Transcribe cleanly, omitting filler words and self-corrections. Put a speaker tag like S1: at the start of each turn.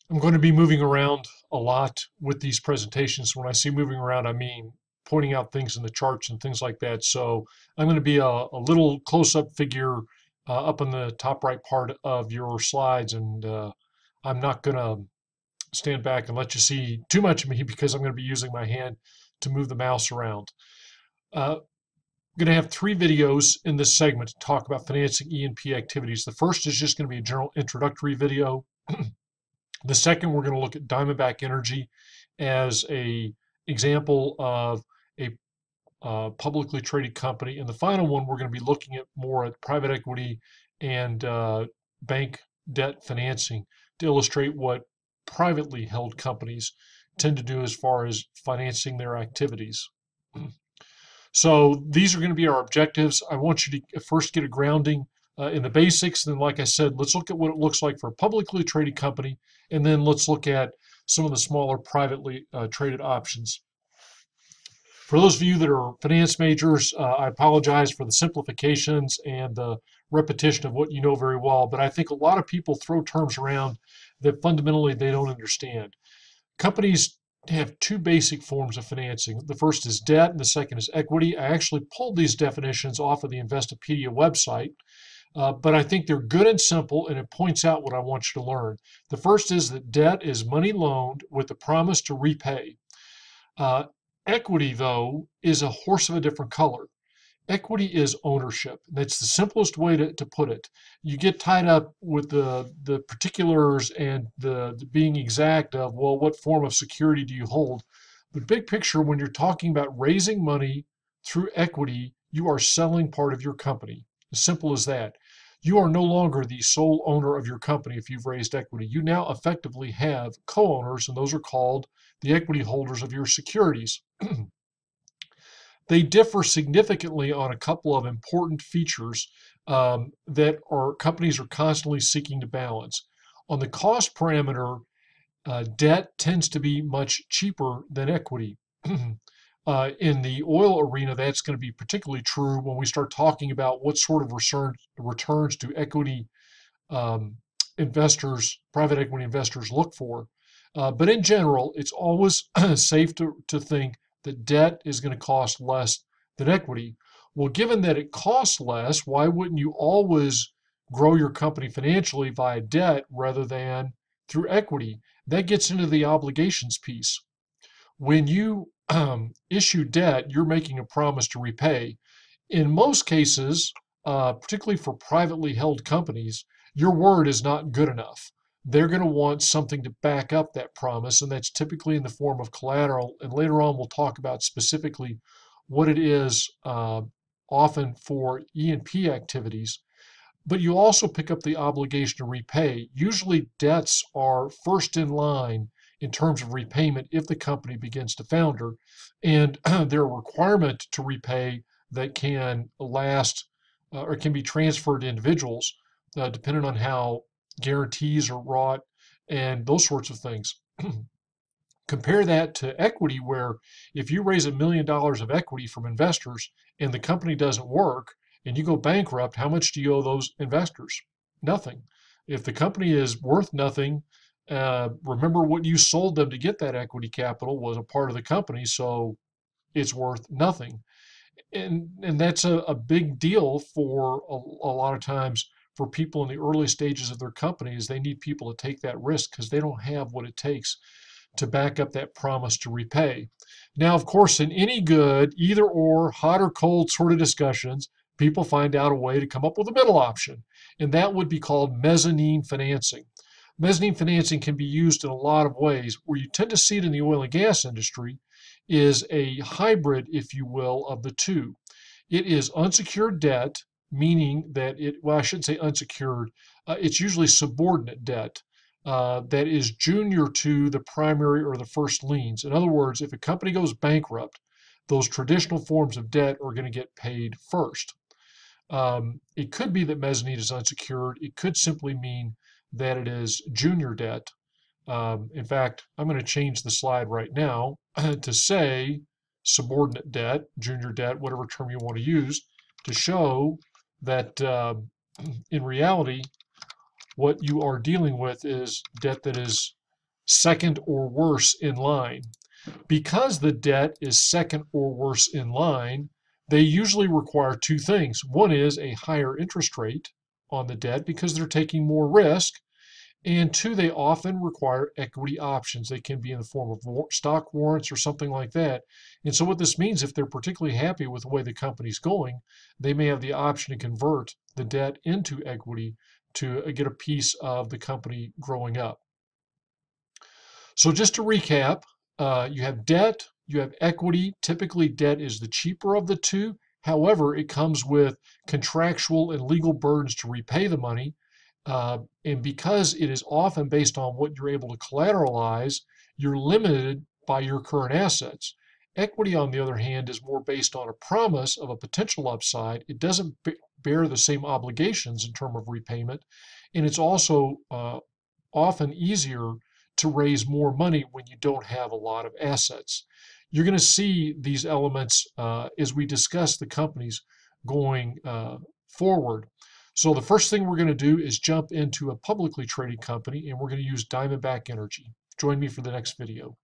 S1: I'm going to be moving around a lot with these presentations. When I say moving around, I mean pointing out things in the charts and things like that. So I'm going to be a little close-up figure up in the top right part of your slides, and I'm not going to stand back and let you see too much of me because I'm going to be using my hand to move the mouse around. I'm going to have three videos in this segment to talk about financing E&P activities. The first is just going to be a general introductory video. The second, we're going to look at Diamondback Energy as a example of a publicly traded company. And the final one, we're going to be looking at more at private equity and bank debt financing to illustrate what privately held companies tend to do as far as financing their activities. So these are going to be our objectives. I want you to first get a grounding in the basics. Then, like I said, let's look at what it looks like for a publicly traded company, and then let's look at some of the smaller privately traded options. For those of you that are finance majors, I apologize for the simplifications and the repetition of what you know very well, but I think a lot of people throw terms around that fundamentally they don't understand. Companies have two basic forms of financing. The first is debt, and the second is equity. I actually pulled these definitions off of the Investopedia website, but I think they're good and simple, and it points out what I want you to learn. The first is that debt is money loaned with the promise to repay. Uh, Equity, though, is a horse of a different color. Equity is ownership. That's the simplest way to put it. You get tied up with the particulars and the being exact of, well, what form of security do you hold? But big picture, when you're talking about raising money through equity, you are selling part of your company. As simple as that. You are no longer the sole owner of your company if you've raised equity. You now effectively have co-owners, and those are called the equity holders of your securities. They differ significantly on a couple of important features that our companies are constantly seeking to balance. On the cost parameter, debt tends to be much cheaper than equity. In the oil arena, that's going to be particularly true when we start talking about what sort of returns do equity um, investors, private equity investors, look for. But in general, it's always safe to think that debt is going to cost less than equity. Well, given that it costs less, why wouldn't you always grow your company financially via debt rather than through equity? That gets into the obligations piece. When you issue debt, you're making a promise to repay. In most cases, particularly for privately held companies, your word is not good enough. They're going to want something to back up that promise, and that's typically in the form of collateral. And later on, we'll talk about specifically what it is often for E&P activities. But you also pick up the obligation to repay. Usually, debts are first in line in terms of repayment if the company begins to founder, and they're a requirement to repay that can last or can be transferred to individuals, depending on how guarantees are wrought and those sorts of things. Compare that to equity, where if you raise $1 million of equity from investors and the company doesn't work and you go bankrupt, how much do you owe those investors? Nothing. If the company is worth nothing, remember what you sold them to get that equity capital was a part of the company, so it's worth nothing. And that's a big deal for a lot of times for people in the early stages of their companies. They need people to take that risk because they don't have what it takes to back up that promise to repay. Now, of course, in any good either or, hot or cold sort of discussions, people find out a way to come up with a middle option, and that would be called mezzanine financing. Mezzanine financing can be used in a lot of ways. Where you tend to see it in the oil and gas industry is a hybrid, if you will, of the two. It is unsecured debt, meaning that well, I shouldn't say unsecured, it's usually subordinate debt that is junior to the primary or the first liens. In other words, if a company goes bankrupt, those traditional forms of debt are going to get paid first. It could be that mezzanine is unsecured. It could simply mean that it is junior debt. In fact, I'm going to change the slide right now to say subordinate debt, junior debt, whatever term you want to use, to show that in reality, what you are dealing with is debt that is second or worse in line. Because the debt is second or worse in line, they usually require two things. One is a higher interest rate on the debt because they're taking more risk. And two, they often require equity options. They can be in the form of stock warrants or something like that. And so, what this means, if they're particularly happy with the way the company's going, they may have the option to convert the debt into equity to get a piece of the company growing up. So, just to recap, you have debt, you have equity. Typically, debt is the cheaper of the two. However, it comes with contractual and legal burdens to repay the money. And because it is often based on what you're able to collateralize, you're limited by your current assets. Equity, on the other hand, is more based on a promise of a potential upside. It doesn't bear the same obligations in terms of repayment, and it's also often easier to raise more money when you don't have a lot of assets. You're going to see these elements as we discuss the companies going forward. So the first thing we're going to do is jump into a publicly traded company, and we're going to use Diamondback Energy. Join me for the next video.